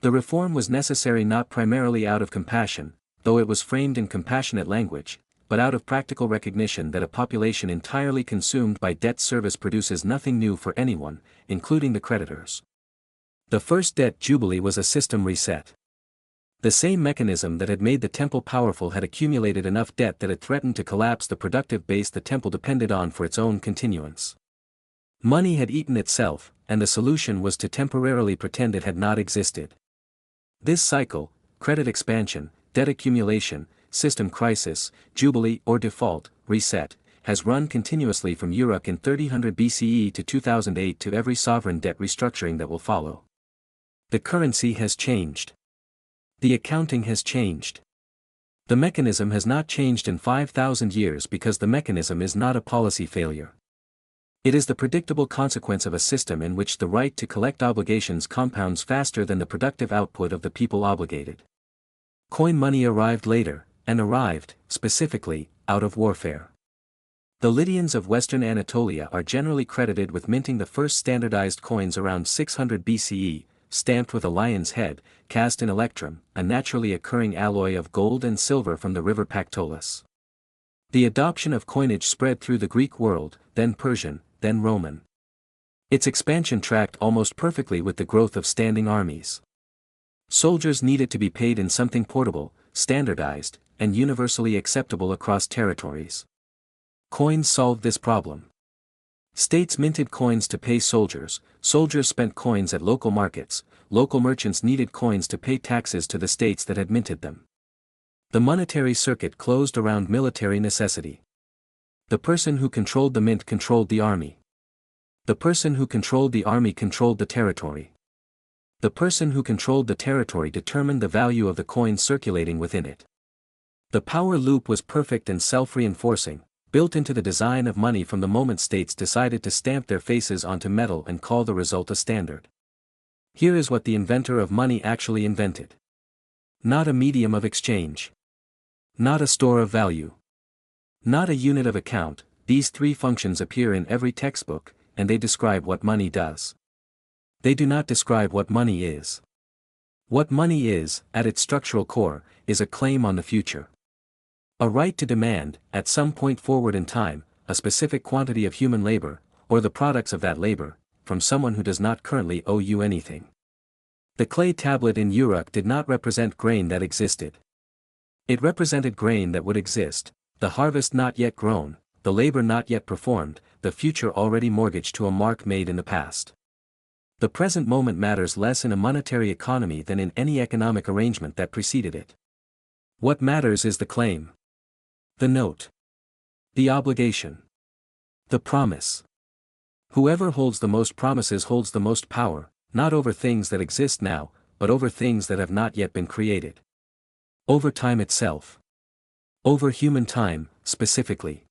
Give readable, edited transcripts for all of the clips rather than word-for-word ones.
The reform was necessary not primarily out of compassion, though it was framed in compassionate language, but out of practical recognition that a population entirely consumed by debt service produces nothing new for anyone, including the creditors. The first debt jubilee was a system reset. The same mechanism that had made the temple powerful had accumulated enough debt that it threatened to collapse the productive base the temple depended on for its own continuance. Money had eaten itself, and the solution was to temporarily pretend it had not existed. This cycle, credit expansion, debt accumulation, system crisis, jubilee or default, reset, has run continuously from Uruk in 3000 BCE to 2008 to every sovereign debt restructuring that will follow. The currency has changed. The accounting has changed. The mechanism has not changed in 5,000 years because the mechanism is not a policy failure. It is the predictable consequence of a system in which the right to collect obligations compounds faster than the productive output of the people obligated. Coin money arrived later, and arrived, specifically, out of warfare. The Lydians of Western Anatolia are generally credited with minting the first standardized coins around 600 BCE, stamped with a lion's head, cast in electrum, a naturally occurring alloy of gold and silver from the river Pactolus. The adoption of coinage spread through the Greek world, then Persian, then Roman. Its expansion tracked almost perfectly with the growth of standing armies. Soldiers needed to be paid in something portable, standardized, and universally acceptable across territories. Coins solved this problem. States minted coins to pay soldiers, soldiers spent coins at local markets, local merchants needed coins to pay taxes to the states that had minted them. The monetary circuit closed around military necessity. The person who controlled the mint controlled the army. The person who controlled the army controlled the territory. The person who controlled the territory determined the value of the coins circulating within it. The power loop was perfect and self-reinforcing, built into the design of money from the moment states decided to stamp their faces onto metal and call the result a standard. Here is what the inventor of money actually invented. Not a medium of exchange. Not a store of value. Not a unit of account. These three functions appear in every textbook, and they describe what money does. They do not describe what money is. What money is, at its structural core, is a claim on the future. A right to demand, at some point forward in time, a specific quantity of human labor, or the products of that labor, from someone who does not currently owe you anything. The clay tablet in Uruk did not represent grain that existed. It represented grain that would exist, the harvest not yet grown, the labor not yet performed, the future already mortgaged to a mark made in the past. The present moment matters less in a monetary economy than in any economic arrangement that preceded it. What matters is the claim. The note. The obligation. The promise. Whoever holds the most promises holds the most power, not over things that exist now, but over things that have not yet been created. Over time itself. Over human time, specifically.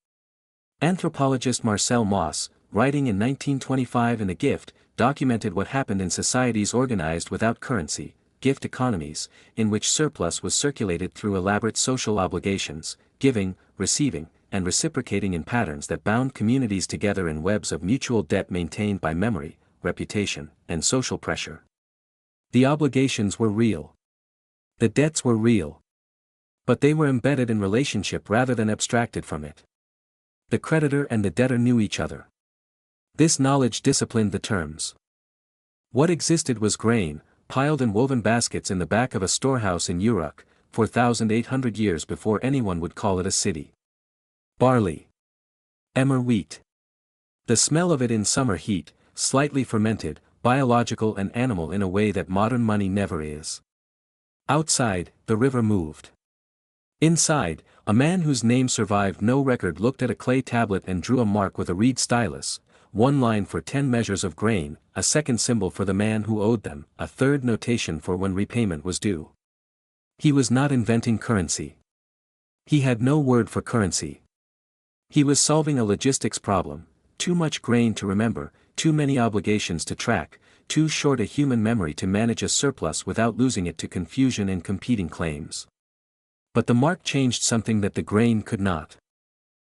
Anthropologist Marcel Mauss, writing in 1925 in A Gift, documented what happened in societies organized without currency, gift economies, in which surplus was circulated through elaborate social obligations, giving, receiving, and reciprocating in patterns that bound communities together in webs of mutual debt maintained by memory, reputation, and social pressure. The obligations were real. The debts were real. But they were embedded in relationship rather than abstracted from it. The creditor and the debtor knew each other. This knowledge disciplined the terms. What existed was grain, piled in woven baskets in the back of a storehouse in Uruk, 4,800 years before anyone would call it a city. Barley. Emmer wheat. The smell of it in summer heat, slightly fermented, biological and animal in a way that modern money never is. Outside, the river moved. Inside, a man whose name survived no record looked at a clay tablet and drew a mark with a reed stylus, one line for 10 measures of grain, a second symbol for the man who owed them, a third notation for when repayment was due. He was not inventing currency. He had no word for currency. He was solving a logistics problem, too much grain to remember, too many obligations to track, too short a human memory to manage a surplus without losing it to confusion and competing claims. But the mark changed something that the grain could not.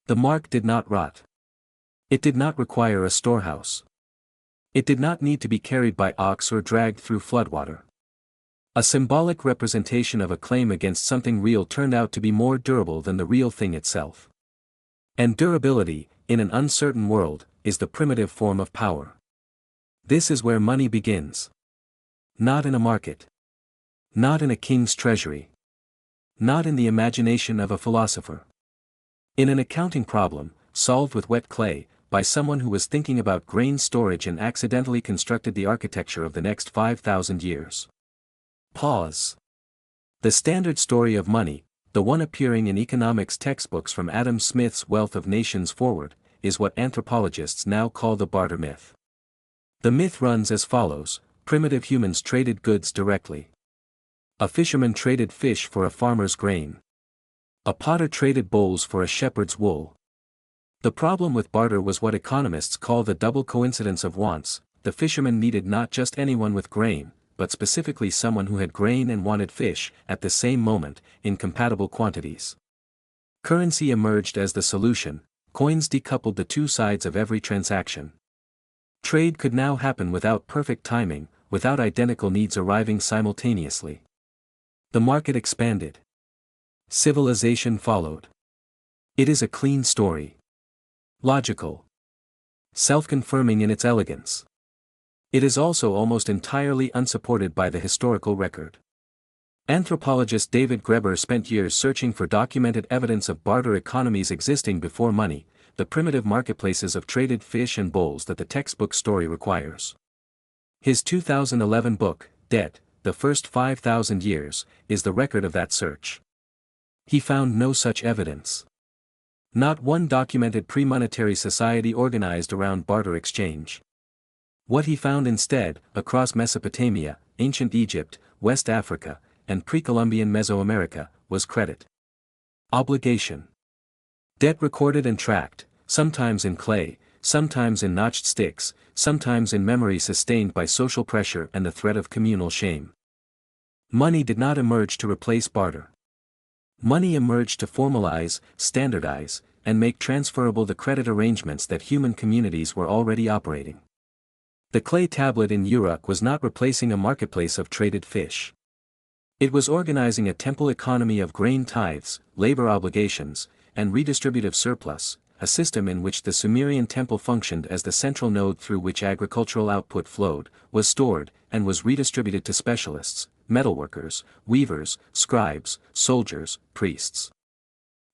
The mark did not rot. It did not require a storehouse. It did not need to be carried by ox or dragged through floodwater. A symbolic representation of a claim against something real turned out to be more durable than the real thing itself. And durability, in an uncertain world, is the primitive form of power. This is where money begins. Not in a market. Not in a king's treasury. Not in the imagination of a philosopher. In an accounting problem, solved with wet clay, by someone who was thinking about grain storage and accidentally constructed the architecture of the next 5,000 years. Pause. The standard story of money, the one appearing in economics textbooks from Adam Smith's Wealth of Nations forward, is what anthropologists now call the barter myth. The myth runs as follows: primitive humans traded goods directly. A fisherman traded fish for a farmer's grain. A potter traded bowls for a shepherd's wool. The problem with barter was what economists call the double coincidence of wants. The fisherman needed not just anyone with grain, but specifically someone who had grain and wanted fish, at the same moment, in compatible quantities. Currency emerged as the solution. Coins decoupled the two sides of every transaction. Trade could now happen without perfect timing, without identical needs arriving simultaneously. The market expanded. Civilization followed. It is a clean story. Logical. Self-confirming in its elegance. It is also almost entirely unsupported by the historical record. Anthropologist David Graeber spent years searching for documented evidence of barter economies existing before money, the primitive marketplaces of traded fish and bowls that the textbook story requires. His 2011 book, Debt, The First 5,000 Years, is the record of that search. He found no such evidence. Not one documented pre-monetary society organized around barter exchange. What he found instead, across Mesopotamia, ancient Egypt, West Africa, and pre-Columbian Mesoamerica, was credit. Obligation. Debt recorded and tracked, sometimes in clay, sometimes in notched sticks, sometimes in memory sustained by social pressure and the threat of communal shame. Money did not emerge to replace barter. Money emerged to formalize, standardize, and make transferable the credit arrangements that human communities were already operating. The clay tablet in Uruk was not replacing a marketplace of traded fish. It was organizing a temple economy of grain tithes, labor obligations, and redistributive surplus, a system in which the Sumerian temple functioned as the central node through which agricultural output flowed, was stored, and was redistributed to specialists, metalworkers, weavers, scribes, soldiers, priests.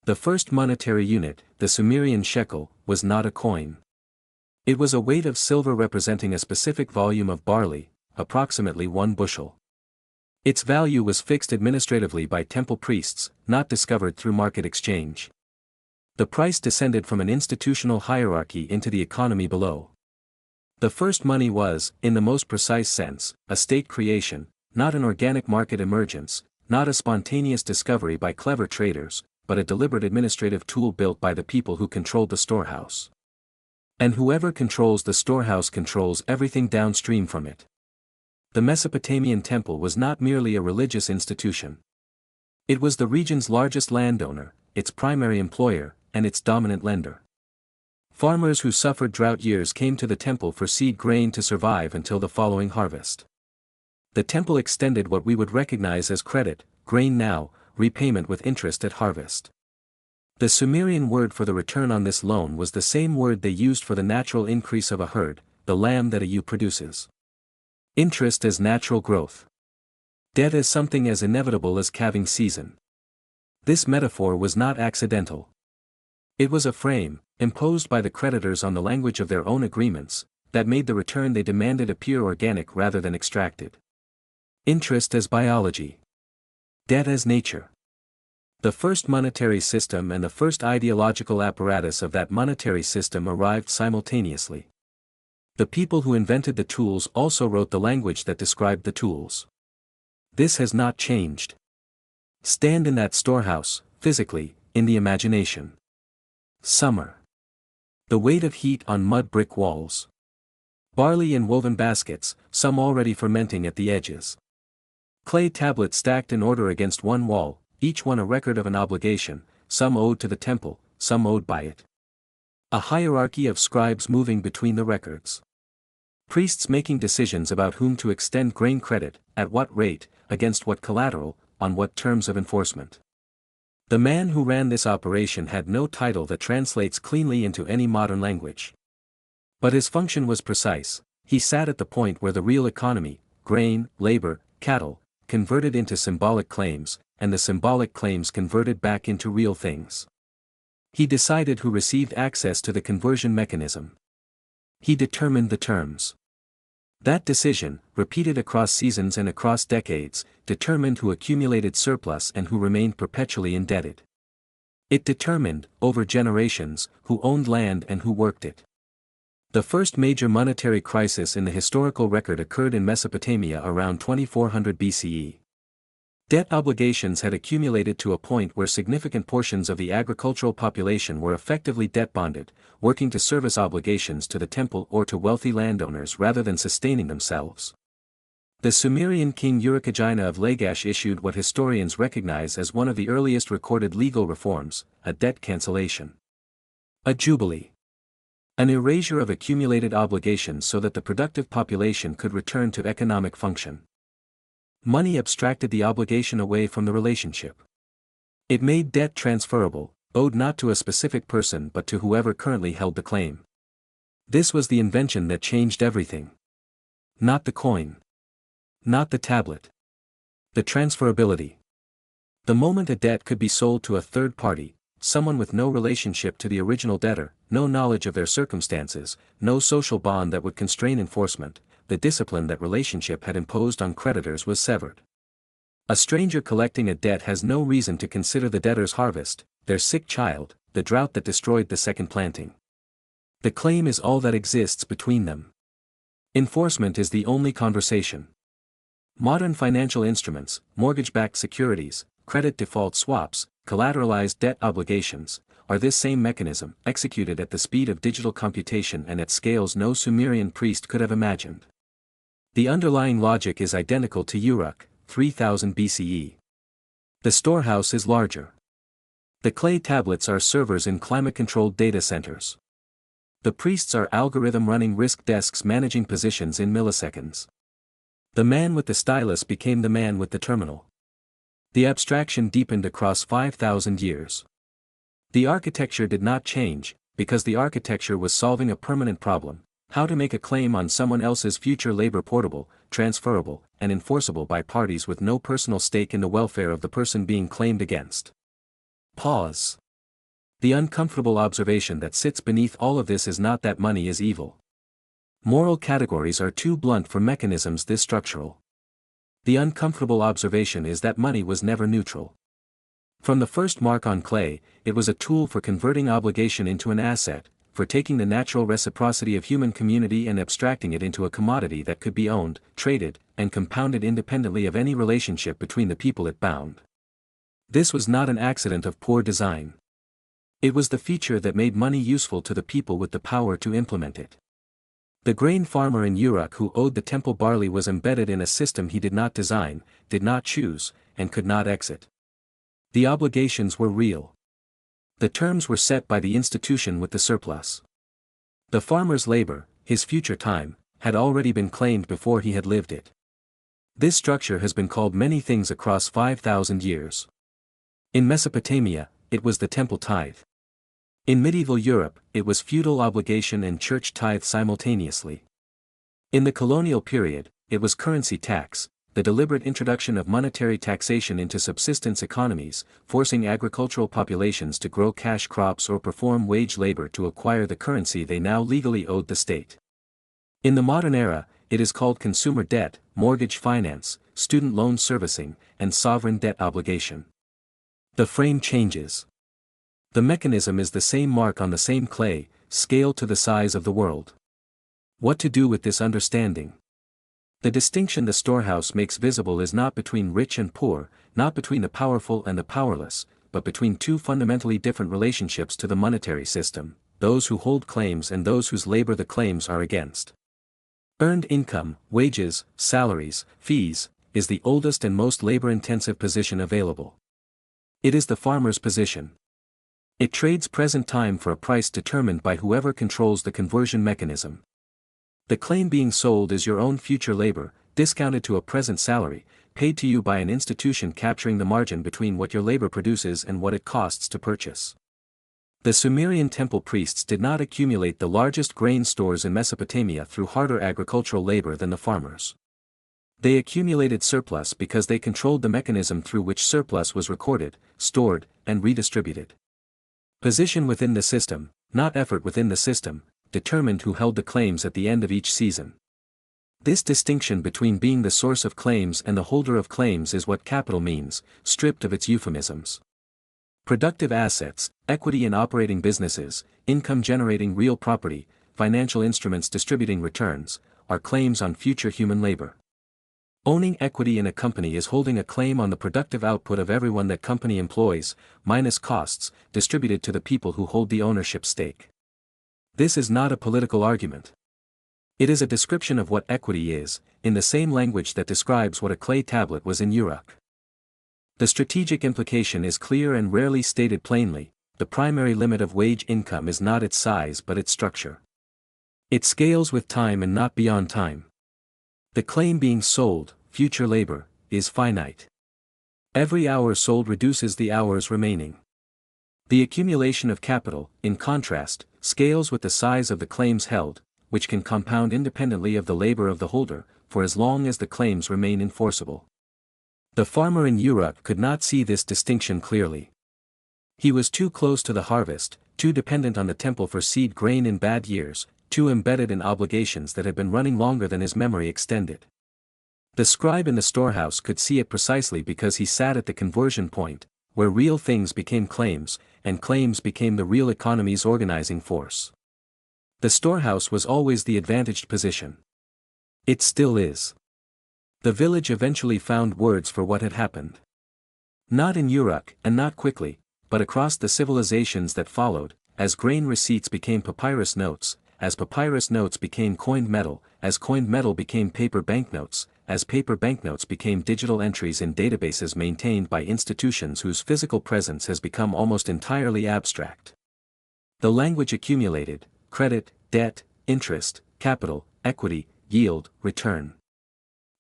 The first monetary unit, the Sumerian shekel, was not a coin. It was a weight of silver representing a specific volume of barley, approximately 1 bushel. Its value was fixed administratively by temple priests, not discovered through market exchange. The price descended from an institutional hierarchy into the economy below. The first money was, in the most precise sense, a state creation, not an organic market emergence, not a spontaneous discovery by clever traders, but a deliberate administrative tool built by the people who controlled the storehouse. And whoever controls the storehouse controls everything downstream from it. The Mesopotamian temple was not merely a religious institution. It was the region's largest landowner, its primary employer, and its dominant lender. Farmers who suffered drought years came to the temple for seed grain to survive until the following harvest. The temple extended what we would recognize as credit, grain now, repayment with interest at harvest. The Sumerian word for the return on this loan was the same word they used for the natural increase of a herd, the lamb that a ewe produces. Interest as natural growth. Debt as something as inevitable as calving season. This metaphor was not accidental. It was a frame, imposed by the creditors on the language of their own agreements, that made the return they demanded appear organic rather than extracted. Interest as biology. Debt as nature. The first monetary system and the first ideological apparatus of that monetary system arrived simultaneously. The people who invented the tools also wrote the language that described the tools. This has not changed. Stand in that storehouse, physically, in the imagination. Summer. The weight of heat on mud brick walls. Barley in woven baskets, some already fermenting at the edges. Clay tablets stacked in order against one wall, each one a record of an obligation, some owed to the temple, some owed by it. A hierarchy of scribes moving between the records. Priests making decisions about whom to extend grain credit, at what rate, against what collateral, on what terms of enforcement. The man who ran this operation had no title that translates cleanly into any modern language. But his function was precise. He sat at the point where the real economy, grain, labor, cattle, converted into symbolic claims, and the symbolic claims converted back into real things. He decided who received access to the conversion mechanism. He determined the terms. That decision, repeated across seasons and across decades, determined who accumulated surplus and who remained perpetually indebted. It determined, over generations, who owned land and who worked it. The first major monetary crisis in the historical record occurred in Mesopotamia around 2400 BCE. Debt obligations had accumulated to a point where significant portions of the agricultural population were effectively debt-bonded, working to service obligations to the temple or to wealthy landowners rather than sustaining themselves. The Sumerian king Urukagina of Lagash issued what historians recognize as one of the earliest recorded legal reforms, a debt cancellation. A jubilee. An erasure of accumulated obligations so that the productive population could return to economic function. Money abstracted the obligation away from the relationship. It made debt transferable, owed not to a specific person but to whoever currently held the claim. This was the invention that changed everything. Not the coin. Not the tablet. The transferability. The moment a debt could be sold to a third party, someone with no relationship to the original debtor, no knowledge of their circumstances, no social bond that would constrain enforcement, the discipline that relationship had imposed on creditors was severed. A stranger collecting a debt has no reason to consider the debtor's harvest, their sick child, the drought that destroyed the second planting. The claim is all that exists between them. Enforcement is the only conversation. Modern financial instruments, mortgage-backed securities, credit default swaps, collateralized debt obligations, are this same mechanism, executed at the speed of digital computation and at scales no Sumerian priest could have imagined. The underlying logic is identical to Uruk, 3000 BCE. The storehouse is larger. The clay tablets are servers in climate-controlled data centers. The priests are algorithm-running risk desks managing positions in milliseconds. The man with the stylus became the man with the terminal. The abstraction deepened across 5,000 years. The architecture did not change, because the architecture was solving a permanent problem: how to make a claim on someone else's future labor portable, transferable, and enforceable by parties with no personal stake in the welfare of the person being claimed against. Pause. The uncomfortable observation that sits beneath all of this is not that money is evil. Moral categories are too blunt for mechanisms this structural. The uncomfortable observation is that money was never neutral. From the first mark on clay, it was a tool for converting obligation into an asset, for taking the natural reciprocity of human community and abstracting it into a commodity that could be owned, traded, and compounded independently of any relationship between the people it bound. This was not an accident of poor design. It was the feature that made money useful to the people with the power to implement it. The grain farmer in Uruk who owed the temple barley was embedded in a system he did not design, did not choose, and could not exit. The obligations were real. The terms were set by the institution with the surplus. The farmer's labor, his future time, had already been claimed before he had lived it. This structure has been called many things across 5,000 years. In Mesopotamia, it was the temple tithe. In medieval Europe, it was feudal obligation and church tithe simultaneously. In the colonial period, it was currency tax, the deliberate introduction of monetary taxation into subsistence economies, forcing agricultural populations to grow cash crops or perform wage labor to acquire the currency they now legally owed the state. In the modern era, it is called consumer debt, mortgage finance, student loan servicing, and sovereign debt obligation. The frame changes. The mechanism is the same mark on the same clay, scaled to the size of the world. What to do with this understanding? The distinction the storehouse makes visible is not between rich and poor, not between the powerful and the powerless, but between two fundamentally different relationships to the monetary system, those who hold claims and those whose labor the claims are against. Earned income, wages, salaries, fees, is the oldest and most labor-intensive position available. It is the farmer's position. It trades present time for a price determined by whoever controls the conversion mechanism. The claim being sold is your own future labor, discounted to a present salary, paid to you by an institution capturing the margin between what your labor produces and what it costs to purchase. The Sumerian temple priests did not accumulate the largest grain stores in Mesopotamia through harder agricultural labor than the farmers. They accumulated surplus because they controlled the mechanism through which surplus was recorded, stored, and redistributed. Position within the system, not effort within the system, determined who held the claims at the end of each season. This distinction between being the source of claims and the holder of claims is what capital means, stripped of its euphemisms. Productive assets, equity in operating businesses, income generating real property, financial instruments distributing returns, are claims on future human labor. Owning equity in a company is holding a claim on the productive output of everyone that company employs, minus costs, distributed to the people who hold the ownership stake. This is not a political argument. It is a description of what equity is, in the same language that describes what a clay tablet was in Uruk. The strategic implication is clear and rarely stated plainly: the primary limit of wage income is not its size but its structure. It scales with time and not beyond time. The claim being sold, future labor, is finite. Every hour sold reduces the hours remaining. The accumulation of capital, in contrast, scales with the size of the claims held, which can compound independently of the labor of the holder, for as long as the claims remain enforceable. The farmer in Uruk could not see this distinction clearly. He was too close to the harvest, too dependent on the temple for seed grain in bad years, too embedded in obligations that had been running longer than his memory extended. The scribe in the storehouse could see it precisely because he sat at the conversion point, where real things became claims, and claims became the real economy's organizing force. The storehouse was always the advantaged position. It still is. The village eventually found words for what had happened. Not in Uruk, and not quickly, but across the civilizations that followed, as grain receipts became papyrus notes, as papyrus notes became coined metal, as coined metal became paper banknotes, as paper banknotes became digital entries in databases maintained by institutions whose physical presence has become almost entirely abstract. The language accumulated: credit, debt, interest, capital, equity, yield, return.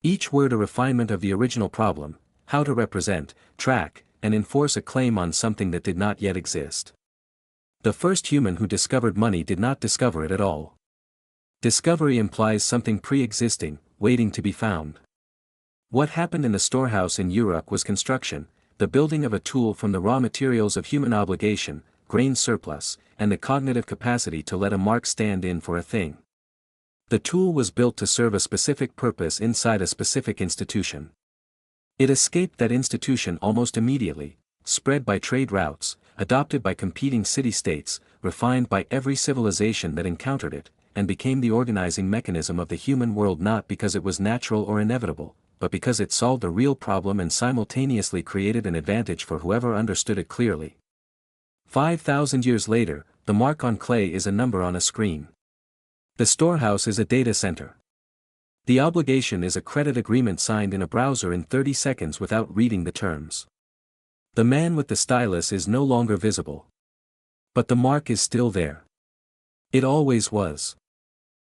Each word a refinement of the original problem: how to represent, track, and enforce a claim on something that did not yet exist. The first human who discovered money did not discover it at all. Discovery implies something pre-existing, waiting to be found. What happened in the storehouse in Uruk was construction, the building of a tool from the raw materials of human obligation, grain surplus, and the cognitive capacity to let a mark stand in for a thing. The tool was built to serve a specific purpose inside a specific institution. It escaped that institution almost immediately, spread by trade routes, adopted by competing city-states, refined by every civilization that encountered it, and became the organizing mechanism of the human world, not because it was natural or inevitable, but because it solved a real problem and simultaneously created an advantage for whoever understood it clearly. 5,000 years later, the mark on clay is a number on a screen. The storehouse is a data center. The obligation is a credit agreement signed in a browser in 30 seconds without reading the terms. The man with the stylus is no longer visible. But the mark is still there. It always was.